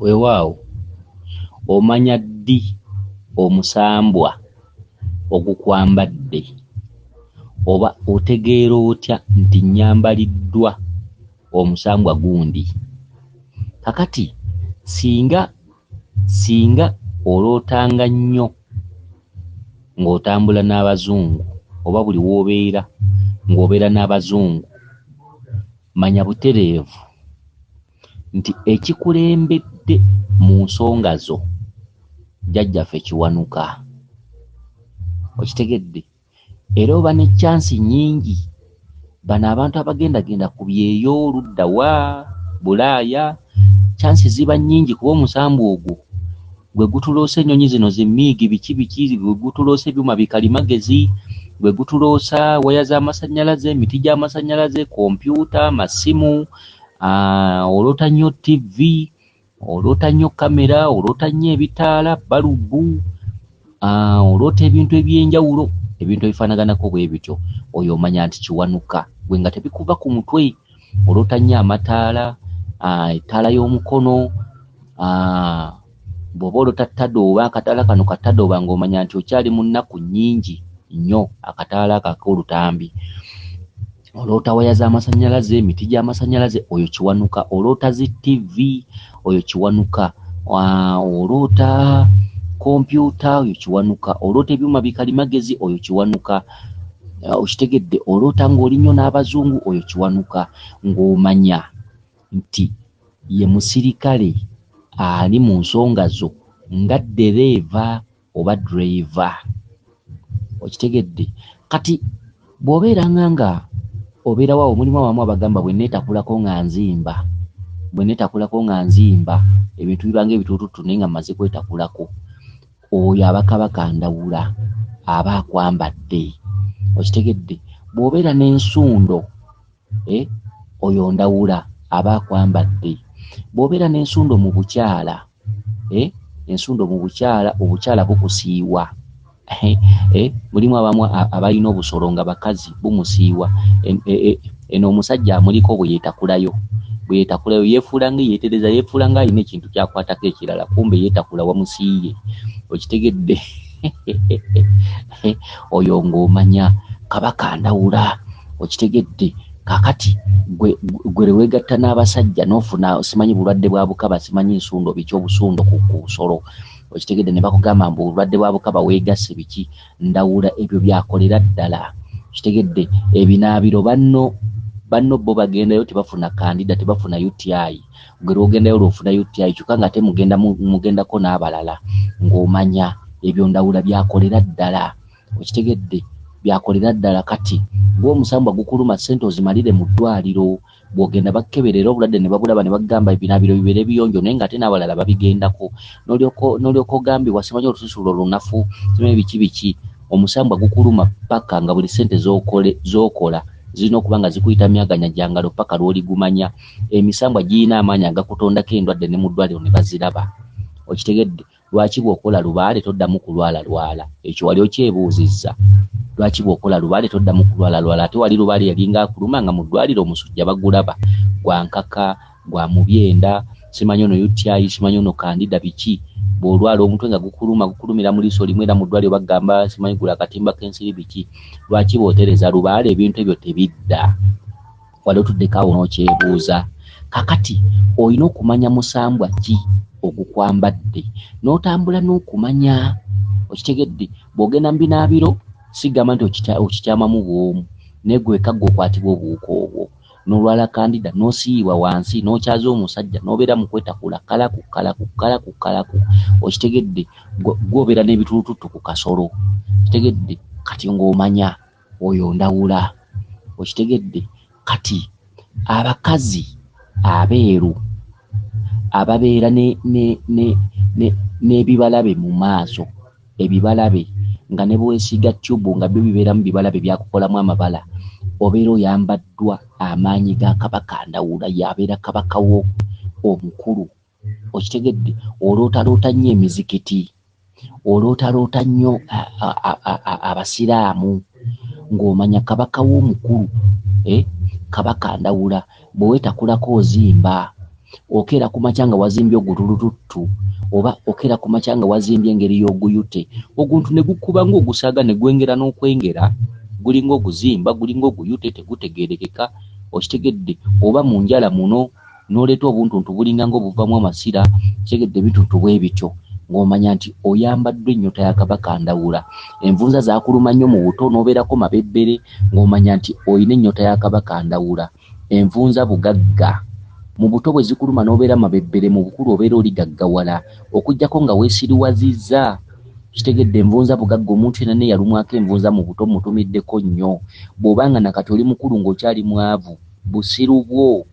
Weewaawo omanya ddi omusambwa ogukwambadde oba otegeera otya nti nnyambaliddwa omusambwa gundi? Kakati singa olootanga nnyo ng'otambula n'abazungu oba buli w'obeera ng'obeera n'abazungu, manya butereevu nti ekikulembedde mu nsonga zo jjajjaffe Kiwanuka. Okitegedde? Era oba ne chance nnyingi bano abantu abagendagenda ku byeyo oludda wa Bulaaya, chance ziba nnyingi kuba omusambwa ogwo gwe gutuloosa ennyonyi zino zimmiigi biki gwe gutuloosa ebyuma bikalimagezi, gwe gutuloosa waya z'amasannyalaze, emiti gy'amasannyalaze, kompyuta, amasimu, oloota nnyo TV, oloota nnyo kamera, oloota nnyo ebitaala, balubu, oloota ebintu eby'enjawulo, ebintu ebifaanaganako bwe bityo. Oyo omanya nti Kiwanuka, gwe nga tebikuva ku mutwe. Oloota nnyo amataala, ettaala y'omukono, bw'oba oloota ttadooba, akataala kano kattadooba ng'omanya nti okyali mu nnaku nnyingi nnyo, akataala ak'olutambi. Oloota waya z'amasannyalaze, emiti gy'amasannyalaze, oyo Kiwanuka. Oloota zi TV, oyo Kiwanuka. Oloota kompyuta, oyo Kiwanuka. Oloota ebyuma bikalimagezi, oyo Kiwanuka. Okitegedde? Oloota ng'oli nnyo n'abazungu, oyo Kiwanuka. Ng'omanya nti ye musirikale ali mu nsonga zo nga ddereeva oba driver. Okitegedde? Kati bw'obeeranga nga obeera waawo, mulimu abamu abagamba bwe neetakulako nga nzimba ebintu bibanga ebituutuutu naye nga mmaze kwetakulako, oyo abaka bakandawula aba akwambadde. Okitegedde? Bw'obeera n'ensundo oyo ndawula aba akwambadde. Bw'obeera n'ensundo mu bukyala, ensundo mu bukyala, obukyala bukusiiwa. Mulimu abamu abalina obusolo nga bakazi bumusiiwa. Eno omusajja amuliko bwe yeetakulayo yeefuula nga yeetereza, yeefuula nga alina ekintu kyakwatako ekirala, kumbe yeetakula wamusiiye. Okitegedde? Oyo ng'omanya kabaka ndawula. Okitegedde? Kakati gwe weegatta n'abasajja n'ofuna simanyi bulwadde bwa bukaba, simanyi nsundo biki obusundo ku bbusolo. Okitegedde? Ne bakugamba mbu obulwadde bwa bukaba weegasse biki, ndawula ebyo byakolera ddala. Okitegedde? Ebinaabiro banno bo bagendayo tebafuna kandida, tebafuna UTI. Gwe lw'ogendayo lw'ofuna UTI kyokka nga ate mugendako n'abalala. Ng'omanya ebyo ndawula byakolera ddala. Okitegedde? Byakolera ddala. Kati ng'omusambwa gukuluma ssente ozimalire mu ddwaliro, bw'ogenda bakkeberera obulwadde ne babulaba ne bagamba ebinaabiro bibeere biyonjo, naye ng'ate n'abalala babigendako. N'olyoka ogambibwa simanyi olususu olunafu, simanyi biki, omusambwa gukuluma paka nga buli ssente z'okola zirina okuba nga zikuyita myaganyajjangalo paka lw'oligumanya. Emisambwa girina amaanyi agakutondako endwadde ne mu ddwaliro ne baziraba. Okitegedde? Lwaki bw'okola lubaale toddamu kulwala? Ekyo wali okyebuuzizza. Lwaki bw'okola lubaale toddamu kulwala? Ate wali lubaale yalinga akuluma nga mu ddwaliro omusujja bagulaba, gwa nkaka, gwa mubyenda, simanyi ono UTI, simanyi ono kandida biki. Bw'olwala omutwe nga gukulumira mu liiso limu era mu ddwaliro bagamba simanyi gula akatimba k'ensiri biki. Lwaki bw'otereza lubaale? Ebintu ebyo tebidda. Wali otuddeko awo n'okyebuuza. Kakati olina okumanya musambwa ki ogukwambadde, n'otambula n'okumanya. Okitegedde? Bw'ogenda mu binaabiro sigamba nti okikyamamu bw'omu, naye gwe kagga okwatibwa obuwuka obwo, n'olwala kandida, n'osiiyibwa wansi, n'okyaza omusajja, n'obeera mu kwetakula kalaku. Okitegedde? Gw'obeera n'ebituutuutu ku kasolo. Okitegedde? Kati ng'omanya oyo ndawula. Okitegedde? Kati abakazi abeeru ababeera n'ebibalabe mu maaso, ebibalabe nga ne bwesiiga tyubu nga byo bibeeramu bibalabe byakukolamu amabala, obeera oyambaddwa amaanyi ga kabaka ndawula, yabeera kabaka wo omukulu. Okitegedde? Olootaloota nnyo emizikiti, olootaloota nnyo abasiraamu, ng'omanya kabaka wo omukulu, kabaka ndawula. Bwe weetakulako ozimba, okera ku makya nga wazimbye ogutulututtu oba okera ku makya nga wazimbye engeri y'oguyute oguntu ne gukuba ng'ogusaaga ne gwengera n'okwengera gulinga oguzimba gulinga oguyute tegutegeerekeka okitegedde oba mu njala muno n'oleeta obuntuntu bulinga ng'obuvamu amasira kitegedde bituntu bwe bityo ng'omanya nti oyambaddwa ennyota ya Kabaka Ndawula envunza zaakuluma nnyo mu buto n'obeerako mabebbere ng'omanya nti oyina ennyota ya Kabaka Ndawula envunza bugagga mu buto bwe zikuluma n'obeera mabebbere mu bukulu obeera oli gaggawala okuggyako nga weesiriwazizza kitegedde envunza bugagga omuntu yenna ne yalumwako envunza mu buto mutumiddeko nnyo bw'obanga nakati oli mukulu ng'okyali mwavu busiru bwo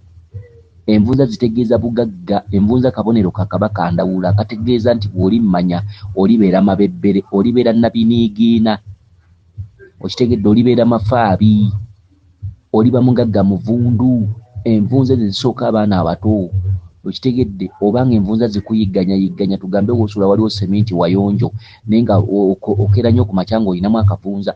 envunza zitegeeza bugagga envunza kabonero ka Kabaka Ndawula kategeeza nti bw'olimmanya olibeera mabebbere olibeera nabiniigiina okitegedde olibeera mafaabi oliba mugagga muvundu envunza ezisooka abaana abato okitegedde obanga envunza zikuyigganya tugambe wosula waliwo seminti wayonjo naye nga okera nnyo ku makya ng'olinamu akavunza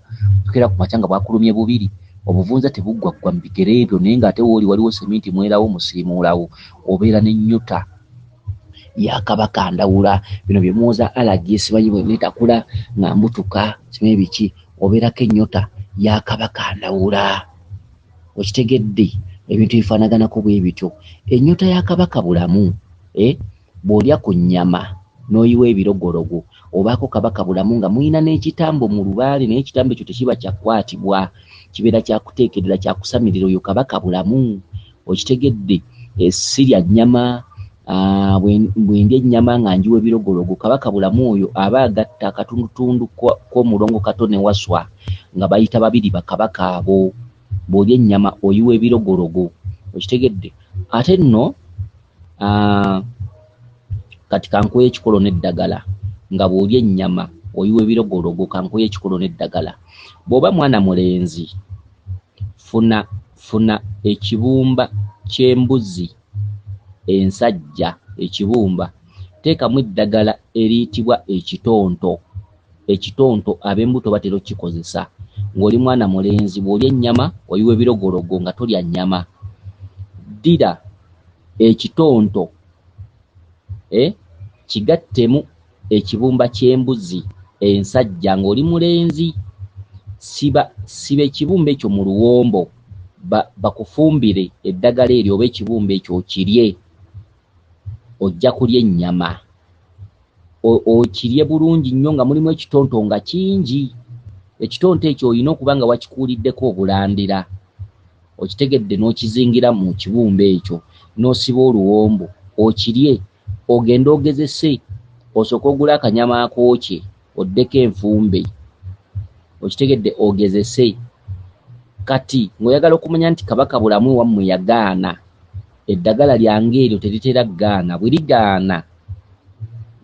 okera ku makya nga bwakulumye bubiri obuvunza tebuggwaggwa mu bigere ebyo naye ng'ate wooli waliwo seminti mwerawo musiimuulawo obeera n'ennyota ya Kabaka Ndawula bino bye muwoza alagi simanyi bwe netakula nga mbutuka simanyi biki obeerako ennyota ya Kabaka Ndawula okitegedde ebintu bifaanaganako bwe bityo ennyota ya Kabaka Bulamu bw'olya ku nnyama n'oyiwa ebirogorogo obaako Kabaka Bulamu nga muyina n'ekitambo mu lubaale naye ekitambo ekyo tekiba kyakukwatibwa kibeera kyakuteekerera kyakusamirira oyo Kabaka Bulamu okitegedde sirya nnyama bwendya ennyama nga njiwa ebirogorogo Kabaka Bulamu oyo aba agatta akatundutundu k'omulongo kato ne waswa nga bayita babiri bakabaka abo bw'olya ennyama oyiwa ebirogorogo okitegedde ate nno kati kankuwa ekikolo n'eddagala nga bw'olya ennyama oyiwa ebirogorogo kankuwa ekikolo n'eddagala bw'oba mwana mulenzi funa ekibumba ky'embuzi ensajja ekibumba teekamu eddagala eriyitibwa ekitonto ab'embuto batera okkikozesa ng'oli mwana mulenzi bw'olya ennyama oyiwa ebirogorogo nga tolya nnyama ddira ekitonto kigattemu ekibumba ky'embuzi ensajja ng'oli mulenzi siba ekibumba ekyo mu luwombo bakufumbire eddagala eryo oba ekibumba ekyo okirye ojja kulya ennyama okirye bulungi nnyo nga mulimu ekitonto nga kingi ekitonto ekyo olina okuba nga wakikuuliddeko obulandira okitegedde n'okizingira mu kibumba ekyo n'osiba oluwombo okirye ogende ogezese osooka ogula akanyama akookye oddeko enfumbe okitegedde ogezese kati ng'oyagala okumanya nti Kabaka Bulamu wammwe yagaana eddagala lyange eryo teritera gaana bwe ligaana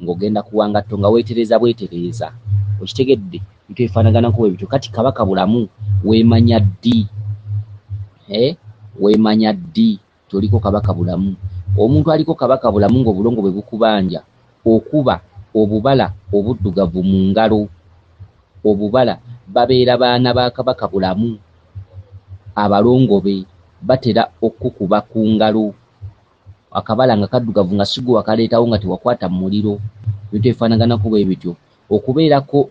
ng'ogenda kuwangatto nga weetereza bwetereeza okitegedde bintu ebifaanaganako bwe bityo kati Kabaka Bulamu weemanya ddi toliko Kabaka Bulamu omuntu aliko Kabaka Bulamu ng'obulongo bwe bukubanja okuba obubala obuddugavu mu ngalo obubala babeera baana ba Kabaka Bulamu abalongobe batera okukuba ku ngalo akabala nga kaddugavu nga sigwe wakaleetawo nga tewakwata mu muliro bintu ebifaanaganako bwe bityo okubeerako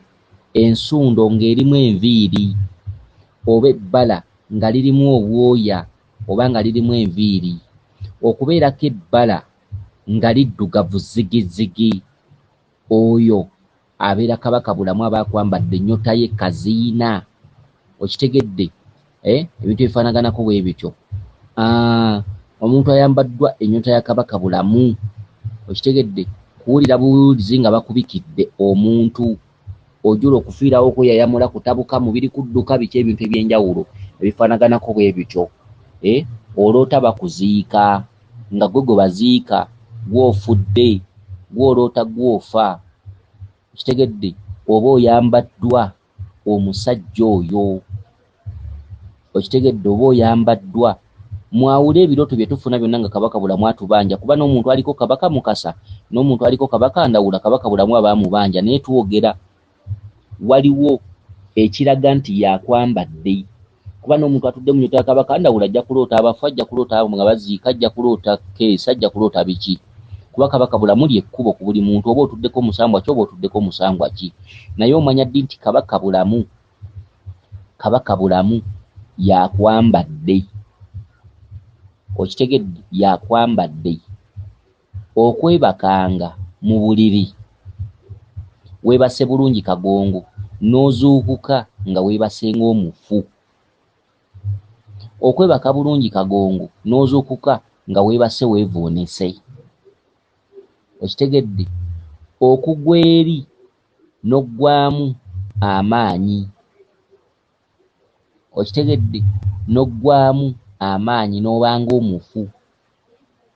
ensundo ng'erimu enviiri oba ebbala nga lirimu obwoya oba nga lirimu enviiri okubeerako ebbala nga liddugavu zigizigi oyo abeera Kabaka Bulamu aba akwambadde ennyota ye kaziina okitegedde ebintu ebifaanaganako bwe bityo omuntu ayambaddwa ennyota ya Kabaka Bulamu okitegedde kuwulira buwulizi nga bakubikidde omuntu ojula okufiirawo okweyayamula kutabuka mubiri kudduka biki ebintu ebyenjawulo ebifaanaganako bwe bityo oloota bakuziika nga gwe baziika gw'ofudde gw'oloota gw'ofa kitegedde oba oyambaddwa omusajja oyo okitegedde oba oyambaddwa mwawule ebirooto bye tufuna byonna nga Kabaka Bulamu atubanja kuba n'omuntu aliko Kabaka Mukasa n'omuntu aliko Kabaka Ndawula Kabaka Bulamu abaamubanja naye twogera waliwo ekiraga nti yakwambadde kuba n'omuntu atudde mu nnyota ya Kabaka Ndawula ajja kuloota abafu, ajja kuloota abo nga baziika, ajja kuloota keesa, ajja kuloota biki. Kuba Kabaka bulamu ly'ekkubo ku buli muntu, oba otuddeko musambwa ki oba otuddeko musambwa ki. Naye omanya ddi nti Kabaka bulamu yakwambadde, okitegedde, yakwambadde okwebakanga mu buliri weebase bulungi kagongo n'ozuukuka nga weebase ng'omufu. Okwebaka bulungi kagongo n'ozuukuka nga weebase weevuunise, okitegedde, okugwa eri n'oggwaamu amaanyi, okitegedde, n'oggwaamu amaanyi n'obanga omufu,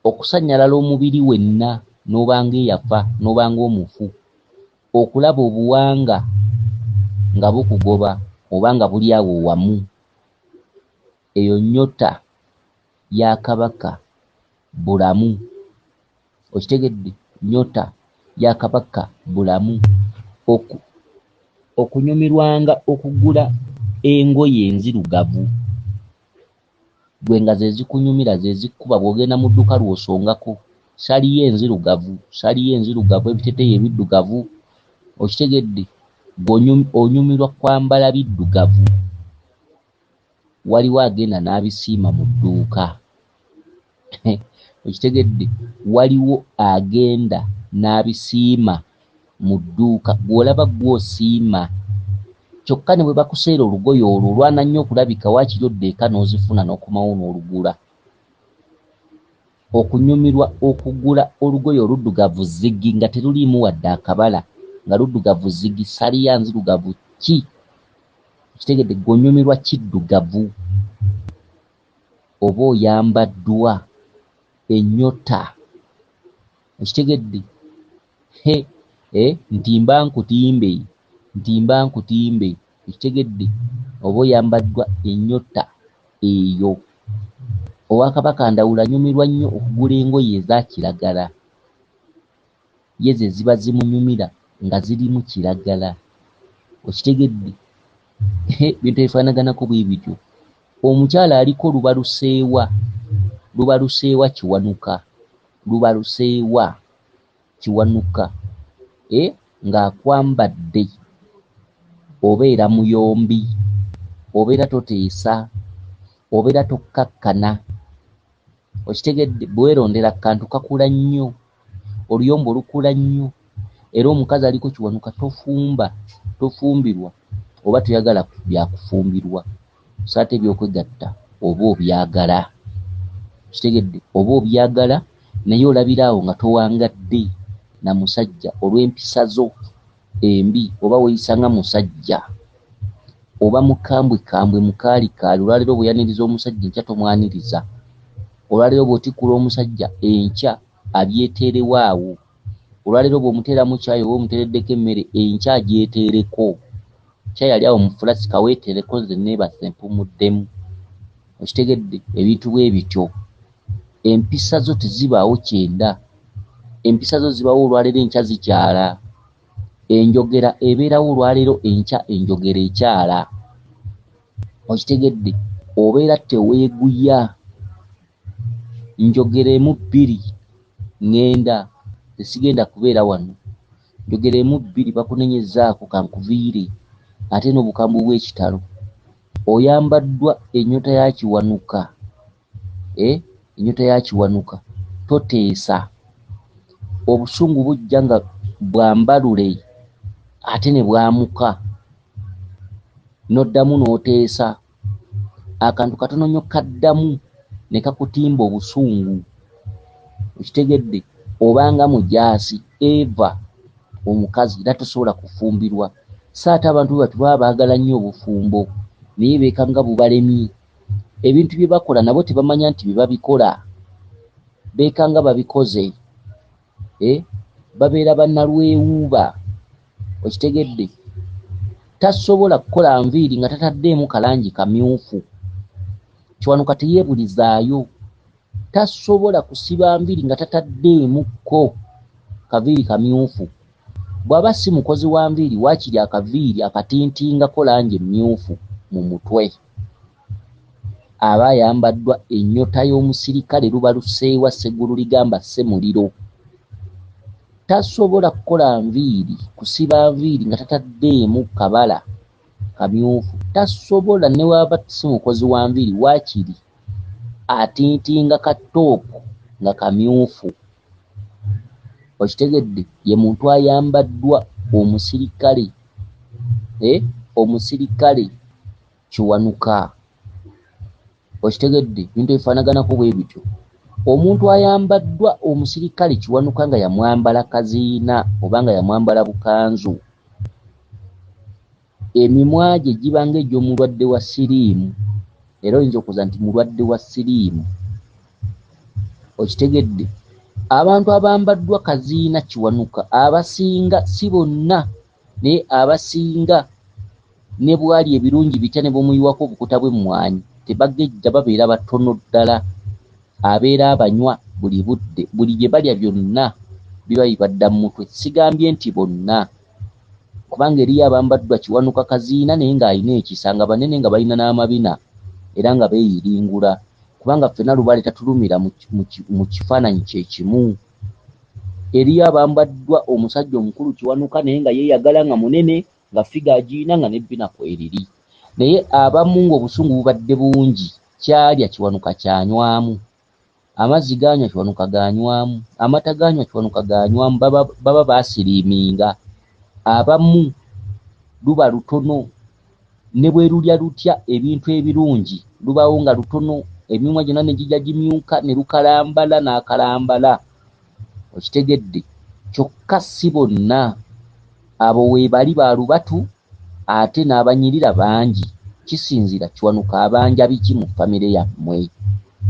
okusannyalala omubiri wenna n'obanga eyafa n'obanga omufu, okulaba obuwanga nga bukugoba oba nga buli awo wamu. Eyo nnyota ya Kabaka bulamu, okitegedde, nnyota ya Kabaka bulamu. Okunyumirwanga okugula engoye enzirugavu, gwe nga ze zikunyumira ze zikkuba bw'ogenda mu dduuka lw'osongako saliyo enzirugavu, ebiteteeyi ebiddugavu, okitegedde, onyumirwa kwambala biddugavu. Waliwo agenda n'abisiima mu dduuka okitegedde, waliwo agenda n'abisiima mu dduuka, gw'olaba gw'osiima. Kyokka ne bwe bakuseera olugoye olwo olwana nnyo okulabika waakiri odda eka n'ozifuna n'okomawo n'olugula. Okunyumirwa okugula olugoye oluddugavu ziggi nga teruliimu wadde akabala, nga luddugavu ziggi, saliya nzirugavu ki, kitegedde, gonyumirwa kiddugavu, oba oyambaddwa ennyota, okitegedde, ntimba nkutimbe, okitegedde, oba oyambaddwa ennyota eyo. Owa Kabaka Ndawula anyumirwa nnyo okugula engoye eza kiragala, ye ze ziba zimunyumira nga zirimu kiragala, okitegedde, bintu ebifaanaganako bwe bityo. Omukyala aliko lubaluseewa kiwanuka, ng'akwambadde, obeera muyombi, obeera toteesa, obeera tokkakkana, okitegedde, bwe weerondera akantu kakula nnyo, oluyombo lukula nnyo, era omukazi aliko kiwanuka tofumbirwa oba toyagala byakufumbirwa, so ate ebyokwegatta oba obyagala, kitegedde, oba obyagala naye olabira awo nga towangadde na musajja olw'empisa zo embi, oba weeyisa nga musajja, oba mukambwekambwe mukaalikaali. Olwaleero bweyaniriza omusajja enkya tomwaniriza, olwaleero bw'otikkula omusajja enkya abyeteerewo awo, olwaleero bw'omuteeramu caayi oba omuteereddeko emmere enkya agyeteereko, caayi yali awo mu fulasi kaweeteereko nze neebase mpumuddemu, okitegedde, ebintu bwe bityo. Empisa zo tezibaawo kyenda, empisa zo zibaawo olwaleero enkya zikyala, enjogera ebeerawo olwaleero enkya enjogera ekyala, okitegedde, obeera teweeguya, njogera emu bbiri ngenda, tesigenda kubeera wano, njogera emu bbiri bakunenyezaako kankuviire, ate n'obukambwe bw'ekitalo, oyambaddwa ennyota ya kiwanuka, ennyota ya kiwanuka, toteesa, obusungu bujja nga bwambalule ate ne bwamuka, n'oddamu n'oteesa, akantu katono nnyo kaddamu ne kakutimba obusungu, okitegedde, obanga mujaasi eva omukazi era tosobola kufumbirwa. So ate abantu bwe baba baagala nnyo obufumbo naye beekanga bubalemye, ebintu bye bakola nabo tebamanya nti bye babikola, beekanga babikoze, babeera bannalwewuuba, okitegedde, tasobola kukola nviiri nga tataddeemu kalangi kamyufu, kiwanuka teyeebulizaayo, tasobola kusiba nviiri nga tataddeemukko kaviiri kamyufu, bw'aba si mukozi wa nviiri waakiri akaviiri akatintingako langi emmyufu mu mutwe, aba ayambaddwa ennyota y'omusirikale luba luseewa Sseggulu ligamba Ssemuliro. Tasobola kukola nviiri, kusiba nviiri nga tataddeemu kabala kamyufu. Tasobola ne waaba si mukozi wa nviiri waakiri atintinga katoopu nga kamyufu. Okitegedde? Ye muntu ayambaddwa omusirikale, omusirikale Kiwanuka. Okitegedde? Bintu ebifaanaganako bwe bityo. Omuntu ayambaddwa omusirikale Kiwanuka nga yamwambala kaziina oba nga yamwambala bukanzu, emimwa gye giba ng'egy'omulwadde wa siriimu. Era oyinza okuza nti mulwadde wa siriimu. Okitegedde? Abantu abambaddwa kaziina Kiwanuka abasinga, si bonna naye abasinga, ne bwali ebirungi bitya ne bumuyiwako obukuta bw'emmwanyi tebagejja, babeera batono ddala. Abeera abanywa buli budde, buli bye balya byonna biba bibadda mu mutwe. Sigambye nti bonna, kubanga eriyo abambaddwa Kiwanuka kaziina naye ng'alina ekisa, nga banene nga balina n'amabina era nga beeyiringula, kubanga ffenna lubale tatulumira mu kifaananyi kye kimu. Eriyo abambaddwa omusajja omukulu Kiwanuka naye nga yeeyagala nga munene, nga figa agiina nga n'ebbina kweriri. Naye abamu ng'obusungu bubadde bungi, kyalya Kiwanuka kyanywamu, amazzi ganywa Kiwanuka ganywamu, amata ganywa Kiwanuka ganywamu, baba baasiriiminga. Abamu luba lutono, ne bwe lulya lutya ebintu ebirungi lubawo nga lutono, emimwa gyonna ne gijja gimyuka ne lukalambala n'akalambala. Okitegedde? Kyokka si bonna. Abo weebali ba lubatu ate n'abanyirira bangi. Kisinzira Kiwanuka abanja biki mu famire yammwe,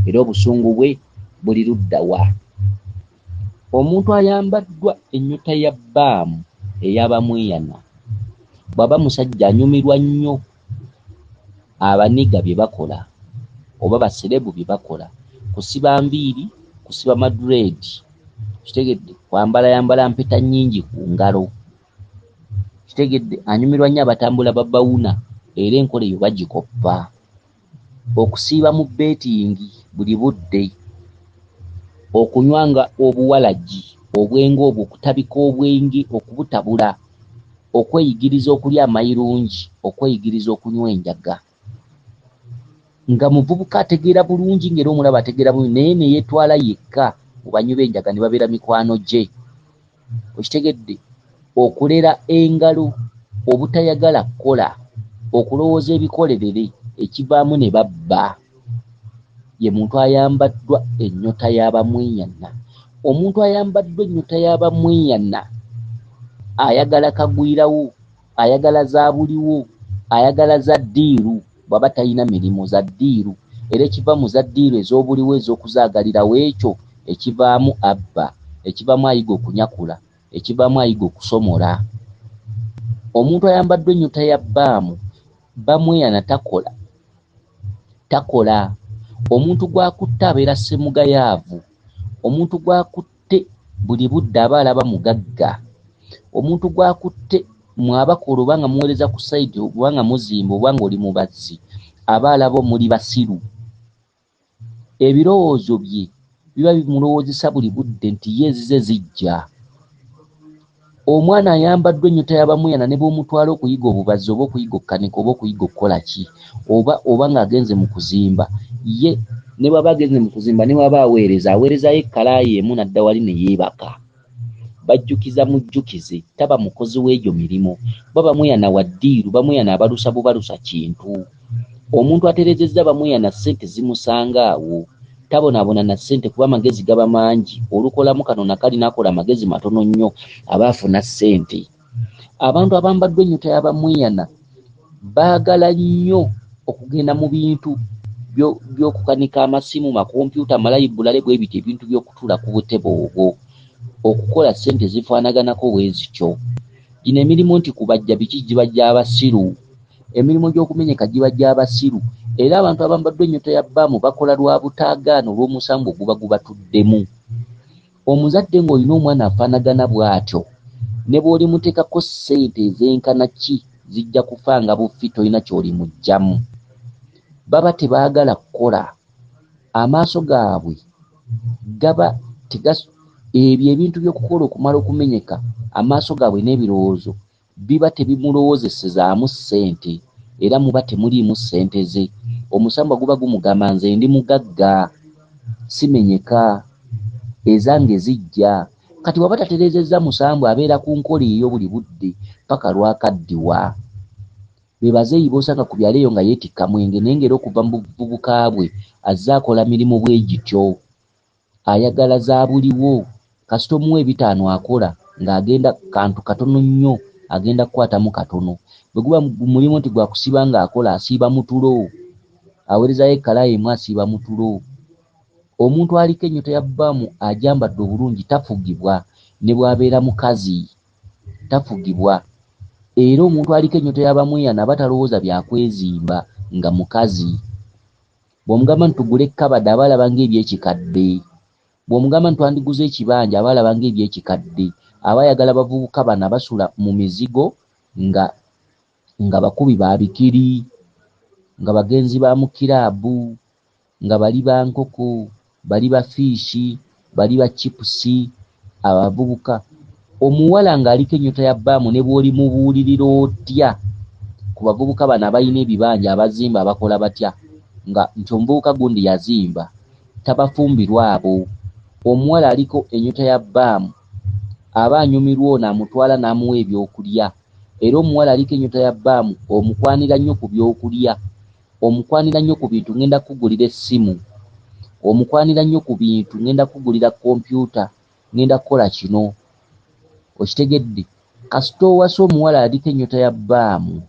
era obusungu bwe buli ludda wa? Omuntu ayambaddwa ennyota ya bbaamu ey'Abamweyana bw'aba musajja anyumirwa nnyo abaniga bye bakola oba baserebu bye bakola, kusiba nviiri, kusiba maduredi. Kitegedde? Kwambala mpeta nnyingi ku ngalo. Kitegedde? Anyumirwa nnyo abatambula babawuna era enkola eyo bagikoppa. Okusiiba mu beetingi buli budde, okunywanga obuwalagi, obwenge obwo, okutabika obwenge, okubutabula, okweyigiriza okulya amayirungi, okweyigiriza okunywa enjaga. Nga muvubuka ategeera bulungi ng'era omulaba ategeera bulungi, naye ne yeetwala yekka mu banywi b'enjaga ne babeera mikwano gye. Okitegedde? Okulera engalo, obutayagala kukola, okulowooza ebikolerere, ekivaamu ne babba. Ye muntu ayambaddwa ennyota y'Abamweyana. Omuntu ayambaddwa ennyota y'Abamweyana ayagala kagwirawo, ayagala za buliwo, ayagala za ddiiru bw'aba talina mirimu za ddiiru, era ekiva mu za ddiiru ez'obuliwo ez'okuzaagalirawo ekyo ekivaamu abba, ekivaamu ayiga okunyakula, ekivaamu ayiga okusomola. Omuntu ayambaddwa ennyota ya bbaamu, Bamweyana takola. Omuntu gw'akutte abeera ssemugayaavu. Omuntu gw'akutte buli budde aba alaba mugagga. Omuntu gw'akutte mwabakola obanga muweereza ku sayidi obanga muzimba obanga oli mubazzi, aba alaba omuli basiru. Ebirowoozo bye biba bimulowoozesa buli budde nti ye ezize zijja. Omwana ayambaddwa ennyota y'Abamweyana ne bw'omutwala okuyiga obubazzi oba okuyiga okukanika oba okuyiga okukola ki, oba ng'agenze mu kuzimba, ye ne bw'aba agenze mu kuzimba ne bw'aba aweerezayo ekkalaayi emu n'adda wali ne yeebaka. Bajjukiza mujjukize, taba mukozi w'egyo mirimu. Bamweyana wa ddiiru, Bamweyana abalusa bubalusa kintu. Omuntu atereezezza Bamweyana ssente zimusanga awo, tabonaabona na ssente kuba amagezi gaba mangi. Olukolamu kano nakali n'akola amagezi matono nnyo aba afuna ssente. Abantu abambaddwa ennyota y'Abamweyana baagala nnyo okugenda mu bintu by'okukanika amasimu, makompyuta, malayibulale bwe bityo, ebintu by'okutuula ku butebe obwo, okukola ssente zifaanaganako bwe zityo. Gino emirimu nti kubajja biki giba gy'abasiru, emirimu gy'okumenyeka giba gy'abasiru. Era abantu abambaddwa ennyota ya bbaamu bakola lwa butaagaana olw'omusango guba gubatuddemu. Omuzadde ng'olina omwana afaanagana bw'atyo, ne bw'oli muteekako ssente ez'enkana ki zijja kufa nga bufi, tolina ky'oli muggyamu. baba tebaagala kukola, amaaso gaabwe gaba ebyo ebintu by'okukola okumala okumenyeka, amaaso gaabwe n'ebirowoozo biba tebimulowoozesezaamu ssente, era muba temuliimu ssente ze. Omusambwa guba gumugamba nze ndi mugagga simenyeka, ezange zijja. Kati waba tatereezezza musambwa abeera ku nkola eyo buli budde paka lwakaddiwa. Bebazeeyi b'osanga ku byalo eyo nga yeetikka mwenge naye ng'era okuva mu buvubuka bwe azze akola mirimu bwe gityo, ayagala za buliwo. Kasita omuwa ebitaano akola ng'agenda kantu katono nnyo agenda kukwatamu katono. Bwe guba mulimu nti gwa kusiba ng'akola asiiba mu tulo, aweerezayo ekkalaayi emu asiiba mu tulo. Omuntu aliko ennyota ya bbaamu ajambadde obulungi tafugibwa, ne bw'abeera mukazi tafugibwa. Era omuntu aliko ennyota y'abamweyana aba talowooza byakwezimba nga mukazi. Bw'omugamba nti tugule ekkabada aba alaba ng'ebyekikadde, bw'omugamba nti twandiguze ekibanja aba alaba ng'ebyekikadde. Aba ayagala bavubuka bano basula mu mizigo nga bakubi ba bikiri, nga bagenzi ba mu kiraabu, nga bali ba nkoko, bali ba fiishi, bali ba chipusi, abavubuka. Omuwala ng'aliko ennyota ya bbaamu ne bw'olimubuulirira otya ku bavubuka bano abalina ebibanja abazimba abakola batya, nti omuvubuka gundi yazimba, tabafumbirwa abo. Omuwala aliko ennyota ya bbaamu aba anyumirwa ono amutwala n'amuwa ebyokulya. Era omuwala aliko ennyota ya bbaamu omukwanira nnyo ku byokulya, omukwanira nnyo ku bintu ngenda kugulira essimu, omukwanira nnyo ku bintu ngenda kugulira kompyuta, ngenda kukola kino. Okitegedde? Kasita owasa omuwala aliko ennyota ya bbaamu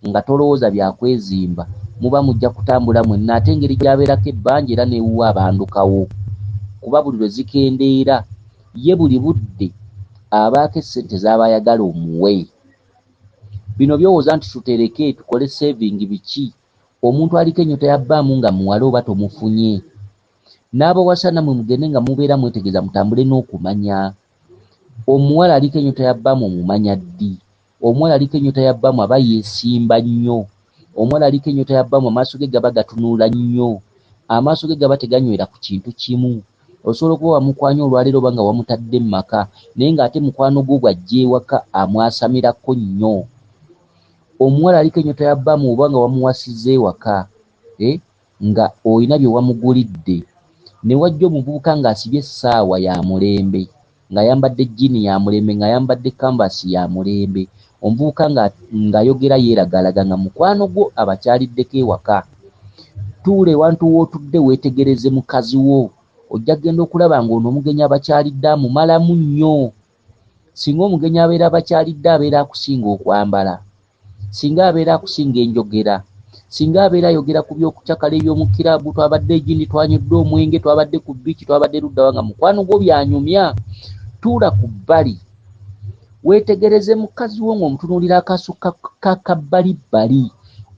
nga tolowooza byakwezimba, muba mujja kutambula mwenna, ate engeri gy'abeerako ebbanja era n'ewuwa abandukawo. Kuba buli lwe zikendeera ye buli budde abaako essente z'aba ayagala omuwe. Bino byowooza nti tutereke tukole saving biki? Omuntu aliko ennyota ya bbaamu nga muwala oba tomufunye. N'abawasa nammwe mugende nga mubeera mwetegereza mutambule n'okumanya. Omuwala aliko ennyota ya bbaamu omumanya ddi? Omuwala aliko ennyota ya bbaamu aba yeesimba nnyo. Omuwala aliko ennyota ya bbaamu amaaso ge gaba gatunula nnyo. Amaaso ge gaba teganywera ku kintu kimu. Osobola okuba wamukwanya olwaleero oba nga wamutadde mu maka, naye ng'ate mukwano gwo bw'ajja ewaka amwasamirako nnyo. Omuwala aliko ennyota ya bbaamu oba nga wamuwasizza ewaka, nga olina bye wamugulidde, ne wajja omuvubuka ng'asibye essaawa ya mulembe, ng'ayambadde jjiini ya mulembe, ng'ayambadde kanvasi ya mulembe, omuvubuka ng'ayogera yeeragalaga nga mukwano gwo abakyaliddeko ewaka. Tuula ewantu w'otudde weetegereze mukazi wo, ojja kugenda okulaba ng'ono omugenyi abakyalidde amumalamu nnyo. Singa omugenyi abeera abakyalidde abeera akusinga okwambala, singa abeera akusinga enjogera, singa abeera ayogera ku by'okucakala eby'omu kiraabu, twabadde egindi twanywedde omwenge, twabadde ku bbiiki, twabadde luddawa, nga mukwano gwo byanyumya. Tuula ku bbali weetegereze mukazi wo ng'omutunuulira akaaso kakabbalibbali.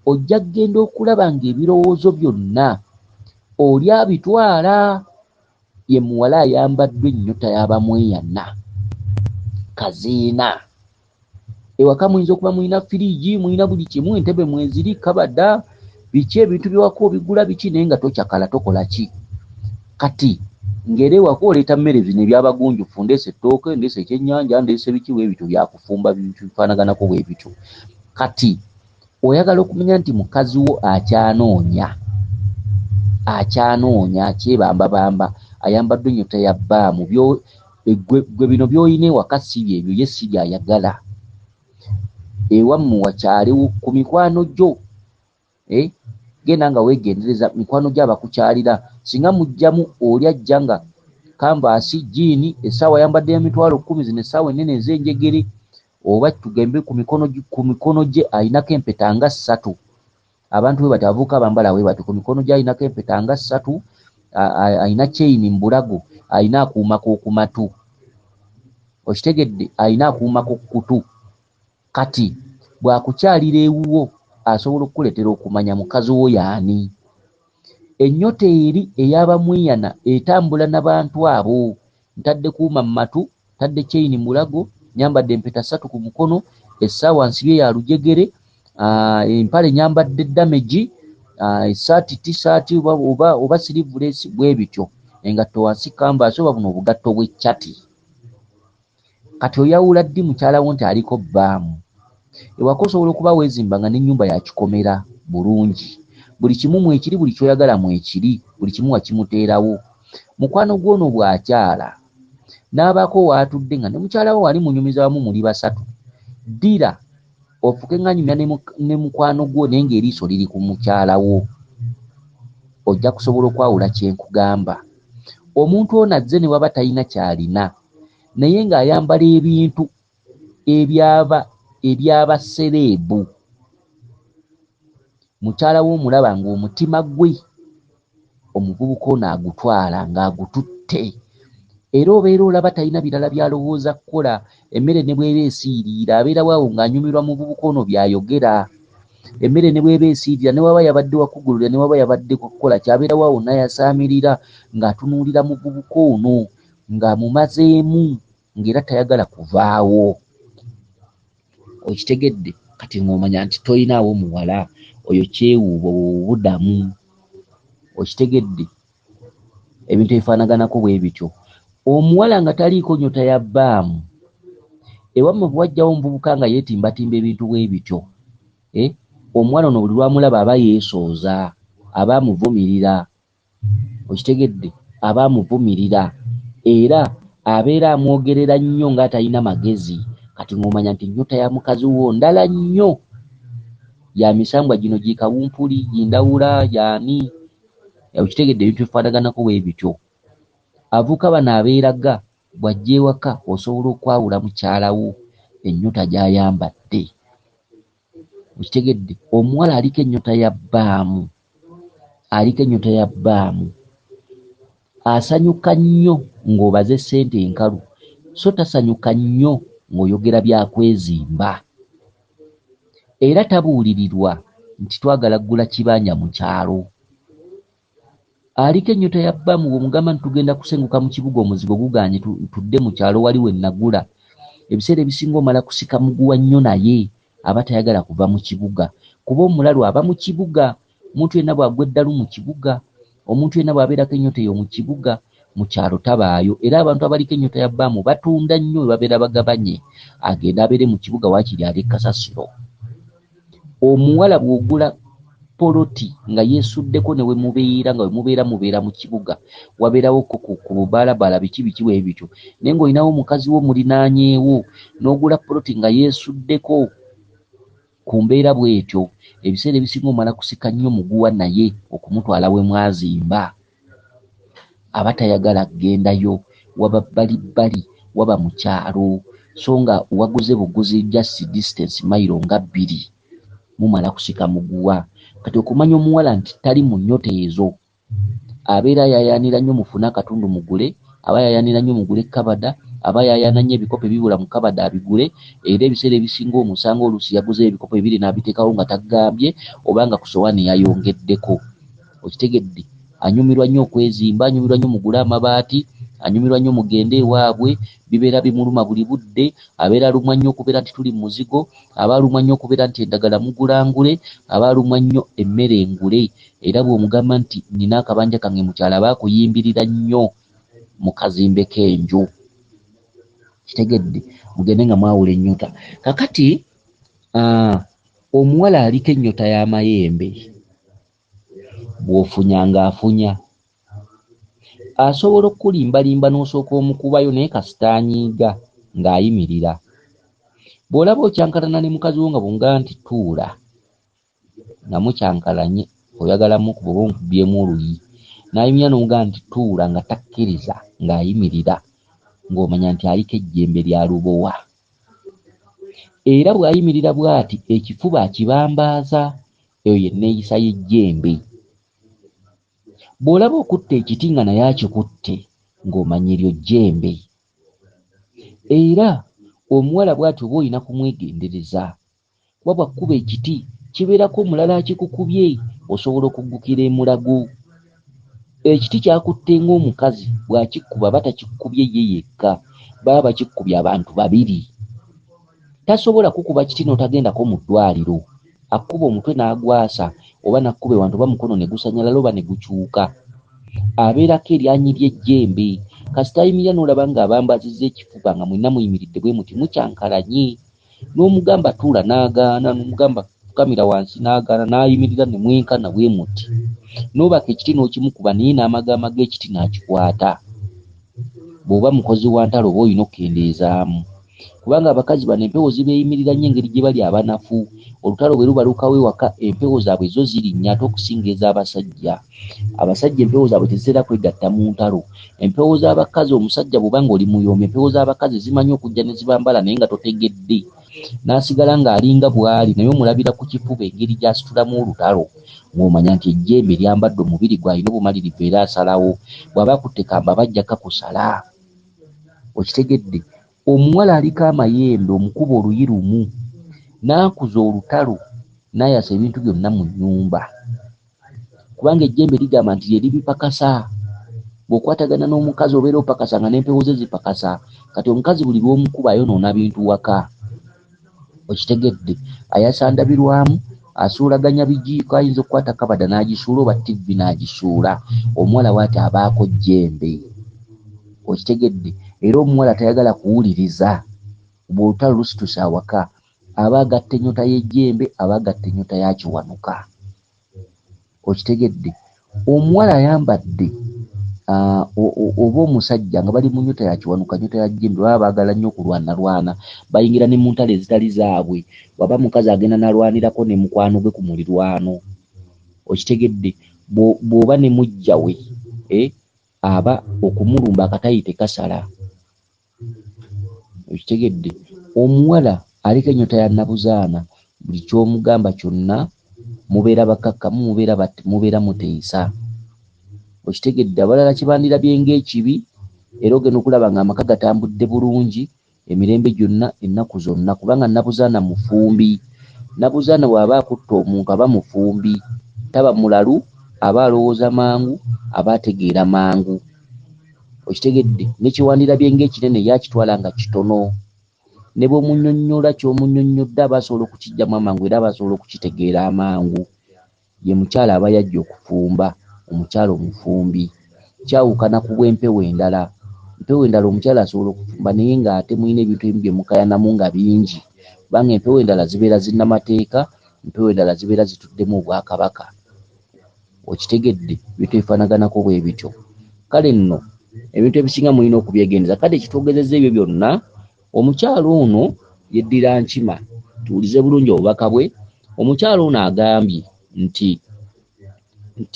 Ojja kugenda okulaba ng'ebirowoozo byonna oli abitwala. Ye muwala ayambaddwa ennyota y'abamweyana, kaziina. Ewaka muyinza okuba muyina firiigi, muyina buli kimu, entebe mweziri, kabada, biki ebintu byewaka obigula biki, naye nga tokyakala tokola ki? Kati ng'era ewaka oleeta mmere zino ebyabagunjufu, ndeese ettooke, ndeese ekyennyanja, ndeese biki bwe bityo byakufumba bifaanaganako bwe bityo. Kati oyagala okumanya nti mukazi wo akyanoonya, akyebambabamba, ayambaddwa ennyota ya bbaamu. Gwe bino by'olina ewaka si byebyo, ye si byayagala. Ewammwe wakyaliwo ku mikwano gyo, genda nga weegendereza mikwano gyo abakukyalira. Singa mujjamu oli ajja nga kanvaasi, jjiini, essaawa yambadde ya mitwalo 10, zino essaawa ennene ez'enjegere, oba tugembe ku mikono gye ayinako empeta nga 3. Abantu bwe bati abavubuka bambala bwe bati, ku mikono gye ayinako empeta nga 3, ayina kyeyini mu bulago, ayina akuuma k'oku matu. Okitegedde? Ayina akuuma k'okukutu. Kati bw'akukyalira ewuwo asobola okukuleetera okumanya mukazi wo y'ani. Ennyota eri ey'abamweyana etambula n'abantu abo. Ntadde kuuma mu matu, ntadde kyeyini mu bulago, nyambadde empeta 3 ku mukono, essaawa nsibye ya lujegere, empale nyambadde damage, esaati tisaati oba sleeveless bwe bityo, engatto wansi canvas oba buno obugatto bw'ekyati. Kati oyawula ddi mukyala wo nti aliko bbaamu? Ewaka osobola okuba weezimba nga n'ennyumba yakikomera bulungi, buli kimu mwekiri, buli kyoyagala mwekiri, buli kimu wakimuteerawo. Mukwano gw'ono bw'akyala n'abaako waatudde nga ne mukyala wo wali munyumiza wamu muli basatu, ddira ofuke nga nyumya ne mukwano gwo naye ng'eriiso liri ku mukyala wo, ojja kusobola okwawula kye nkugamba. Omuntu ono azze ne waba talina ky'alina naye ng'ayambala ebintu eby'abasereebu, mukyala wo omulaba ng'omutima gwe omuvubuka ono agutwala ng'agututte, era obeera olaba talina birala by'alowooza kukola. Emmere ne bw'eba esiiriira abeera waawo ng'anyumirwa muvubuka ono by'ayogera. Emmere ne bw'eba esiiriira ne waba yabadde wakugulira ne waba yabadde kukola kyabeera waawo n'ayasaamirira ng'atunuulira muvubuka ono ng'amumazeemu ng'era tayagala kuvaawo. Okitegedde? Kati ng'omanya nti toyinaawo muwala oyo kyewuubo budamu. Okitegedde? Ebintu ebifaanaganako bwe bityo. Omuwala nga taliiko nnyota ya bbaamu, ewammwe bwe wajjawo omuvubuka nga yeetimbatimba ebintu bwe bityo, omuwala ono buli lwamulaba aba yeesooza, aba amuvumirira. Okitegedde? Aba amuvumirira era abeera amwogerera nnyo ng'atalina magezi. Kati ng'omanya nti nnyota ya mukazi wo ndala nnyo, ya misambwa gino gikawumpuli gindawula yani. Okitegedde? Ebintu bifaanaganako bwe bityo. Avuka bano abeeraga bw'ajja ewaka osobola okwawula mukyala wo ennyota gy'ayambadde. Okitegedde? Omuwala aliko ennyota ya bbaamu, aliko ennyota ya bbaamu, asanyuka nnyo ng'obaze ssente enkalu, so tasanyuka nnyo ng'oyogera byakwezimba, era tabuulirirwa nti twagala ggula kibanja mu kyalo. Aliko ennyota ya bbaamu bw'omugamba nti tugenda kusenguka mu kibuga omuzigo guganye tudde mu kyalo wali we nagula, ebiseera ebisinga omala kusika muguwa nnyo naye aba tayagala kuva mu kibuga kuba omulalu aba mu kibuga. Omuntu yenna bw'agwa eddalu mu kibuga, omuntu yenna bw'abeerako ennyota eyo mu kibuga, mu kyalo tabaayo. Era abantu abaliko ennyota ya bbaamu batunda nnyo we babeera bagabanye, agenda abeere mu kibuga waakiri ali kasasiro. Omuwala bw'ogula poloti nga yeesuddeko ne we mubeera nga we mubeera mu kibuga, wabeerawo ku bubaalabaala biki bwe bityo, naye ng'olinawo omukazi wo mulinaanyeewo n'ogula poloti nga yeesuddeko ku mbeera bw'etyo, ebiseera ebisinga omala kusika nnyo muguwa naye okumutwala we mwazimba. Aba tayagala kugendayo, waba bbalibbali waba mu kyalo, so nga waguze buguzi just distance mayiro nga 2 mumala kusika muguwa. Kati okumanya omuwala nti tali mu nnyota ezo, abeera yayaanira nnyo mufune akatundu mugule, aba yayaanira nnyo mugule kabada, aba yayaana nnyo ebikopo ebibula mu kabada abigule, era ebiseera ebisinga omusanga oluusi yaguze ebikopo 2 n'abiteekawo nga taggambye oba nga ku sowaani yayongeddeko. Okitegedde? Anyumirwa nnyo okwezimba, anyumirwa nnyo mugule amabaati, anyumirwa nnyo mugende ewaabwe, bibeera bimuluma buli budde, abeera alumwa nnyo okubeera nti tuli muzigo, aba alumwa nnyo okubeera nti eddagala mugulangule, aba alumwa nnyo emmere engule, era bw'omugamba nti nina akabanja kange mu kyalo aba akuyimbirira nnyo mu kazimbe k'enju. Kitegedde? Mugende nga mwawula ennyota. Kakati omuwala aliko ennyota y'amayembe, bw'ofunya ng'afunya asobola okulimbalimba n'osooka omukubayo naye kasitaanyiiga ng'ayimirira. Bw'olaba okyankalana ne mukazi wo nga bw'omugamba nti tuula nga mukyankalanye oyagalamu kuba oba omukubyemu oluyi, n'ayimira n'omugamba nti tuula nga takkiriza ng'ayimirira, ng'omanya nti aliko ejjembe lya lubowa. Era bw'ayimirira bw'ati ekifuba akibambaaza, eyo yenneeyisa y'ejjembe. Bw'olaba okutta ekiti nga naye akikutte ng'omanya eryo jjembe. Era omuwala bw'ati oba olina kumwegendereza, wabwa kkuba ekiti kibeerako omulala akikukubye osobola okuggukira emulago. Ekiti kyakutte ng'omukazi bw'akikkuba aba takikkubye ye yekka, baba bakikkubye abantu 2. Tasobola kukuba kiti n'otagendako mu ddwaliro, akkuba omutwe n'agwasa oba nakkube wantu oba mukono ne gusanyala loba ne gukyuka abeerako eryanyi ly'ejjembe kasita ayimirira n'olaba ng'abambazizza ekifuba nga mwenna muyimiridde bwe muti mukyankalanye n'omugamba tuula n'agaana n'omugamba fukamira wansi n'agaana n'ayimirira ne mwenkana bwe muti n'obaka ekiti n'okimukuba naye n'amagama g'ekiti n'akikwata bw'oba mukozi wa ntalo oba olina okukendeezaamu kubanga abakazi bano empewo zibeeyimirira nnyo engeri gye bali abanafu olutalo bwe lubalukawo ewaka empewo zaabwe zo zirinnya ate okusinga ez'abasajja abasajja empewo zaabwe tezitera kwegatta mu ntalo empewo z'abakazi omusajja bw'oba ng'oli muyombi empewo z'abakazi zimanyi okujja ne zibambala naye nga totegedde n'asigala ng'alinga bw'ali naye omulabira ku kifuba engeri gy'asitulamu olutalo ng'omanya nti ejjembe lyambadde omubiri gw'alina obumalirivu era asalawo bw'aba akutte kamba bajja kakusala okitegedde omuwala aliko amayembe omukuba oluyi lumu n'akuza olutalo n'ayasa ebintu byonna mu nnyumba kubanga ejjembe ligamba nti lye libipakasa bw'okwatagana n'omukazi obeera opakasa nga n'empewo ze zipakasa kati omukazi buli lw'omukuba ayonoona bintu waka okitegedde ayasa ndabirwamu asuulaganya bijiiko ayinza okukwata kabada n'agisuula oba ttivvi n'agisuula omuwala waati abaako jjembe okitegedde era omuwala tayagala kuwuliriza bw'olutalo lusitusa awaka aba agatta ennyota y'ejjembe aba agatta ennyota ya kiwanuka okitegedde omuwala ayambadde oba omusajja nga bali mu nnyota ya kiwanuka nnyota ya jjembe baba baagala nnyo okulwanalwana bayingira ne mu ntalo ezitali zaabwe waba mukazi agenda n'alwanirako ne mukwano gwe ku mulirwano okitegedde bw'oba ne mujja we aba okumulumba akatayi tekasala okitegedde omuwala aliko ennyota ya nabuzaana buli ky'omugamba kyonna mubeera bakakkamu mubeera muteesa okitegedde abalala kibandirabye ng'ekibi era ogenda okulaba ng'amaka gatambudde bulungi emirembe gyonna ennaku zonna kubanga nabuzaana mufumbi nabuzaana bw'aba akutta omuntu aba mufumbi taba mulalu aba alowooza mangu aba ategeera mangu okitegedde nekiwandirabye ng'ekinene yakitwala nga kitono ne bw'omunnyonnyola ky'omunnyonnyodde aba asobola okukijjamu amangu era aba asobola okukitegeera amangu ye mukyala aba yajja okufumba omukyala omufumbi kyawukana ku bw'empewo endala empewo endala omukyala asobola okufumba naye ng'ate mulina ebintu ebimu bye mukayanamu nga bingi kubanga empewo endala zibeera zinnamateeka empewo endala zibeera zituddemu obwakabaka okitegedde bintu ebifaanaganako bwe bityo kale nno ebintu ebisinga mulina okubyegendeza kale kitwogezezza ebyo byonna omukyala ono yeddira nkima tuwulize bulungi obubaka bwe omukyala ono agambye nti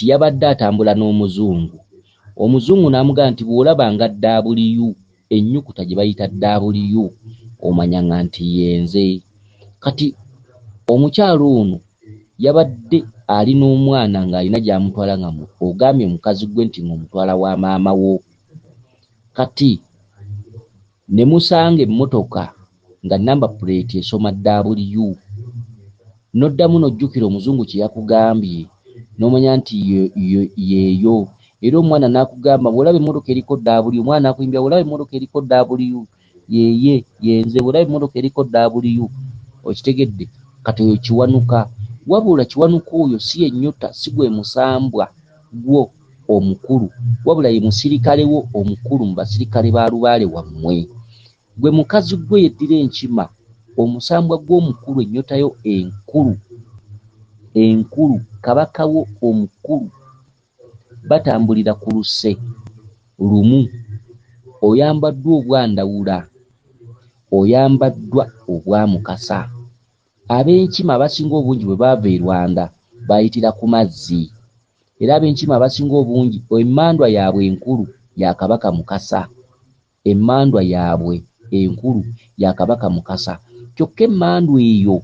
yabadde atambula n'omuzungu omuzungu n'amugamba nti bw'olabanga W ennyukuta gye bayita W omanyanga nti yenze kati omukyala ono yabadde ali n'omwana ng'alina gy'amutwala nga ogambye omukazi gwe nti ng'omutwala wa maama wo kati ne musanga emmotoka nga namba puleti esoma W n'oddamu n'ojjukira omuzungu kye yakugambye n'omanya nti yeeyo era omwana n'akugamba bw'olaba emmotoka eriko W omwana n'akuyimbira bw'olaba emmotoka eriko W yeye yenze bw'olaba emmotoka eriko W okitegedde kati oyo kiwanuka wabula kiwanuka oyo si yennyota si gwe musambwa gwo omukulu wabula ye musirikale wo omukulu mu basirikale ba lubaale wammwe gwe mukazi gwe yeddira enkima omusambwa gw'omukulu ennyota yo enkulu kabaka wo omukulu batambulira ku luse lumu oyambaddwa obwandawula oyambaddwa obwamukasa ab'enkima abasinga obungi bwe baava e Rwanda bayitira ku mazzi era ab'enkima abasinga obungi emmandwa yaabwe enkulu ya kabaka Mukasa emmandwa yaabwe enkulu ya kabaka Mukasa kyokka emmandwa eyo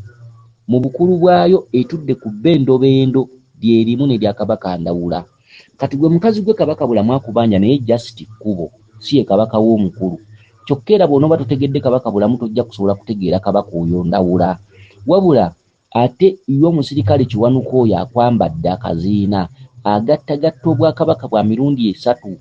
mu bukulu bwayo etudde ku bbendobendo lyerimu n'erya kabaka Ndawula kati gwe mukazi gwe kabaka Bulamu akubanja naye just kkubo si ye kabaka w'omukulu kyokka era bw'onooba totegedde kabaka Bulamu tojja kusobola kutegeera kabaka oyo Ndawula wabula ate y'omusirikale kiwanuka oyo akwambadde akaziina agattagatta obwakabaka bwa mirundi 3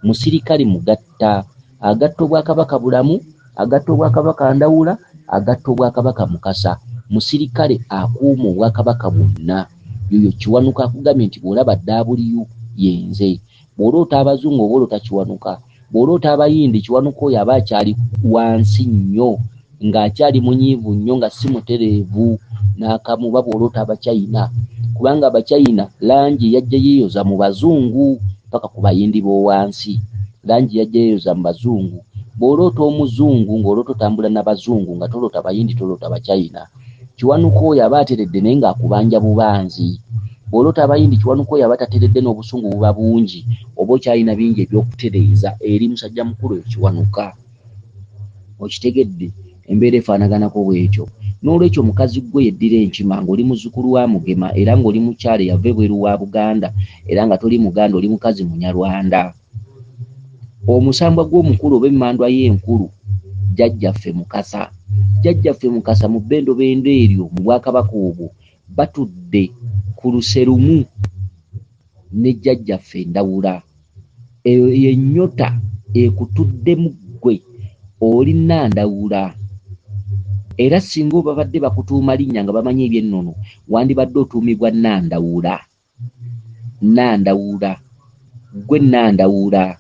musirikale mugatta agatta obwakabaka Bulamu agatta obwakabaka Ndawula agatta obwakabaka Mukasa musirikale akuuma obwakabaka bwonna yoyo Kiwanuka akugambye nti bw'olaba W yenze, bw'oloota abazungu oba oloota Kiwanuka, bw'oloota abayindi Kiwanuka oyo aba akyali wansi nnyo ng'akyali munyiivu nnyo nga si mutereevu n'akamu. Oba bw'oloota Abachina, kubanga Abachina langi yajja yeeyoza mu bazungu paka ku bayindi b'owansi, langi yajja yeeyoza mu bazungu. Bw'oloota omuzungu ng'oloota otambula n'abazungu nga toloota bayindi toloota Abachina, Kiwanuka oyo aba ateredde naye ng'akubanja bubanzi. Bw'oloota abayindi Kiwanuka oyo aba tateredde n'obusungu buba bungi, oba okyalina bingi eby'okutereeza eri musajja mukulu oyo Kiwanuka. Okitegedde, embeera efaanaganako bw'ekyo. N'olwekyo mukazi gwe yeddira enkima ng'oli muzzukulu wa Mugema era ng'oli mukyala yava ebweru wa Buganda era nga toli Muganda oli mukazi Munyarwanda. Omusambwa gw'omukulu oba emmandwa y'enkulu Jjajjaffe Mukasa. Jjajjaffe Mukasa mu bbendobendo eryo mu Bwakabaka obwo batudde ku luserumu ne Jjajjaffe Ndawula. Eyo yennyota ekutuddemu ggwe oli Nandawula. Era singa babadde bakutuuma linnya nga bamanyi eby'ennono wandibadde otuumibwa Nandawula. Nandawula, gwe Nandawula.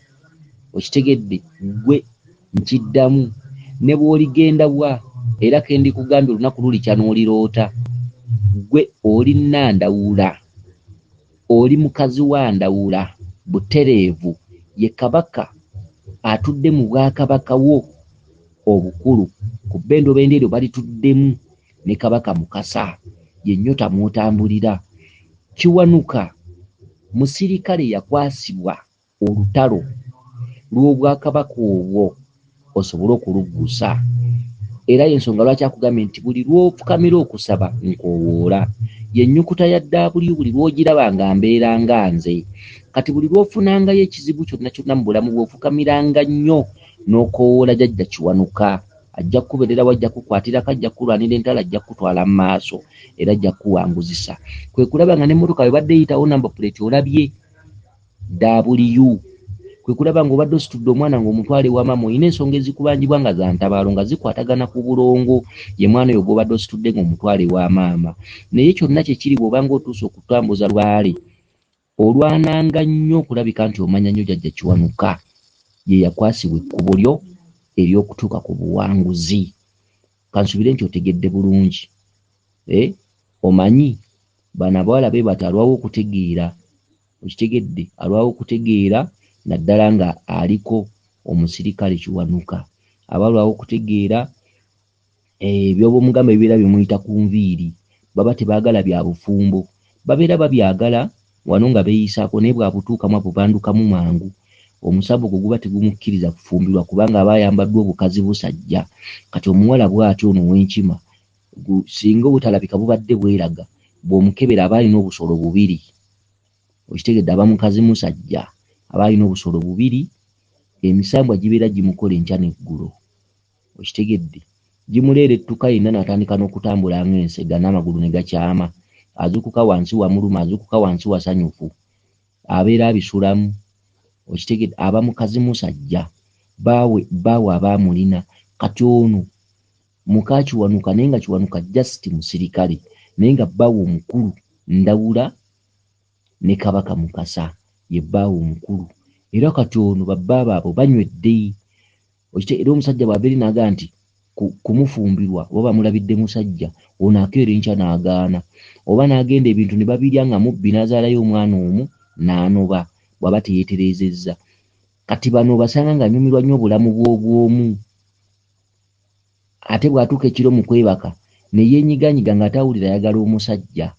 Okitegedde, gwe nkiddamu ne bw'oligenda wa era kendi kugambye olunaku lulikya n'oliroota, gwe oli Nandawula, oli mukazi wa Ndawula butereevu, ye kabaka atudde mu Bwakabaka wo obukulu. Ku bbendobendo eryo balituddemu ne Kabaka Mukasa, ye nnyota mw'otambulira. Kiwanuka musirikale yakwasibwa olutalo lw'Obwakabaka obwo osobole okuluggusa. Era y'ensonga lwaki akugambye nti buli lw'ofukamira okusaba nkowoola. Y'ennyukuta ya W buli lw'ogiraba nga mbeera nga nze. Kati buli lw'ofunangayo ekizibu kyonna kyonna mu bulamu bw'ofukamiranga nnyo n'okoowoola Jjajja Kiwanuka, ajja kukubeerera wajja kukwatirako, ajja kulwanira entala, ajja kutwala mu maaso era ajja kuwanguzisa. Kwe kulaba nga n'emmotoka bwe badde eyitawo namba puleti olabye W. Kwe kulaba ng'obadde ositudde omwana ng'omutwale wa maama olina ensonga ezikubangibwa nga za ntabaalo nga zikwatagana ku bulongo, ye mwana oyo gw'obadde ositudde ng'omutwale wa maama. Naye kyonna kye kiri bw'obanga otuuse okutambuza lwale olwananga nnyo okulabika nti omanya nnyo Jjajja Kiwanuka, ye yakwasibwa ekkubo lyo ery'okutuuka ku buwanguzi. Kansubire nti otegedde bulungi. Omanyi bano abawala be bati alwawo okutegeera, okitegedde, alwawo okutegeera naddala nga aliko omusirikale Kiwanuka. Abalwawo okutegeera eby'obumugambo ebibeera bimuyita ku nviiri, baba tebaagala bya bufumbo, babeera babyagala wano nga beeyisaako naye bwabutuukamu abubandukamu mangu. Omusambo gwe guba tegumukkiriza kufumbirwa kubanga aba ayambaddwa obukazi busajja. Kati omuwala bw'atyo ono ow'enkima singa obutalabika bubadde bweraga, bw'omukebera aba alina obusolo bubiri. Okitegedde, aba mukazi musajja aba alina obusolo bubiri, emisambwa gibeera gimukola enkya n'eggulo. Okitegedde, gimuleera ettuka yenna n'atandika n'okutambula ng'ensega n'amagulu ne gakyama. Azukuka wansi wamuluma, azukuka wansi wasanyufu, abeera abisulamu. Okitegedde, aba mukazi musajja, baawe abaamulina. Kati ono muka Kiwanuka naye nga Kiwanuka just musirikale naye nga bbaawe omukulu Ndawula ne Kabaka Mukasa ye bbaawe omukulu. Era kati ono babbaaba abo banywedde. Era omusajja bw'abeera n'agamba nti kumufumbirwa oba bamulabidde musajja, ono akeera enkya n'agaana, oba n'agenda ebintu ne babirya nga mubbi n'azaalayo omwana omu n'anoba bw'aba teyeetereezezza. Kati bano basanga nga anyumirwa nnyo obulamu bw'obwomu. Ate bw'atuuka ekiro mu kwebaka ne yeenyiganyiga ng'ate awulira ayagala omusajja.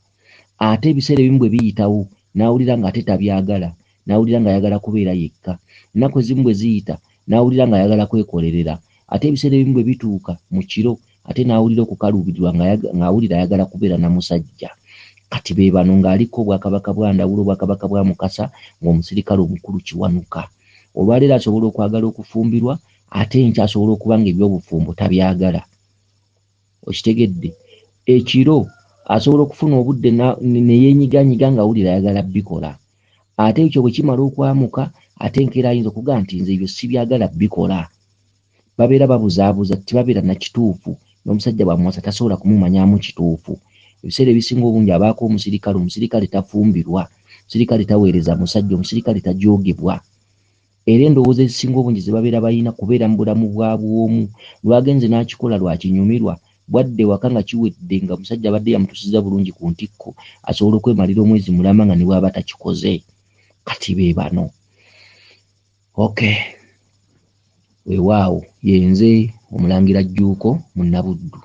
Ate ebiseera ebimu bwe biyitawo n'awulira ng'ate tabyagala, n'awulira ng'ayagala kubeera yekka. Ennaku ezimu bwe ziyita n'awulira ng'ayagala kwekolerera. Ate ebiseera ebimu bwe bituuka mu kiro ate n'awulira okukaluubirirwa ng'awulira ayagala kubeera na musajja. Kati be bano ng'aliko Obwakabaka bwa Ndawula, Obwakabaka bwa Mukasa, ng'omusirikale omukulu Kiwanuka. Olwaleero asobola okwagala okufumbirwa ate enkya asobola okuba nga eby'obufumbo tabyagala. Okitegedde, ekiro asobola okufuna obudde ne yeenyiganyiga ng'awulira ayagala bikola. Ate ekyo bwe kimala okwamuka ate enkeera ayinza okugamba nti nze ebyo sibyagala bikola. Babeera babuzaabuza, tibabeera na kituufu. N'omusajja bw'amuwasa tasobola kumumanyaamu kituufu. ebiseera ebisinga obungi abaako omusirikale tafumbirwa, omusirikale taweereza musajja, omusirikale tajoogebwa. Era endowooza ezisinga obungi ze babeera balina kubeera mu bulamu bwa bwomu, lwagenze n'akikola lwakinyumirwa, bwadde waka nga kiwedde nga omusajja abadde yamutusiza bulungi ku ntikko, asobola okwemalira omwezi mulamba nga ne bw'aba takikoze. Kati be bano. Okay. Weewaawo yenze Omulangira Jjuuko Munnabuddu.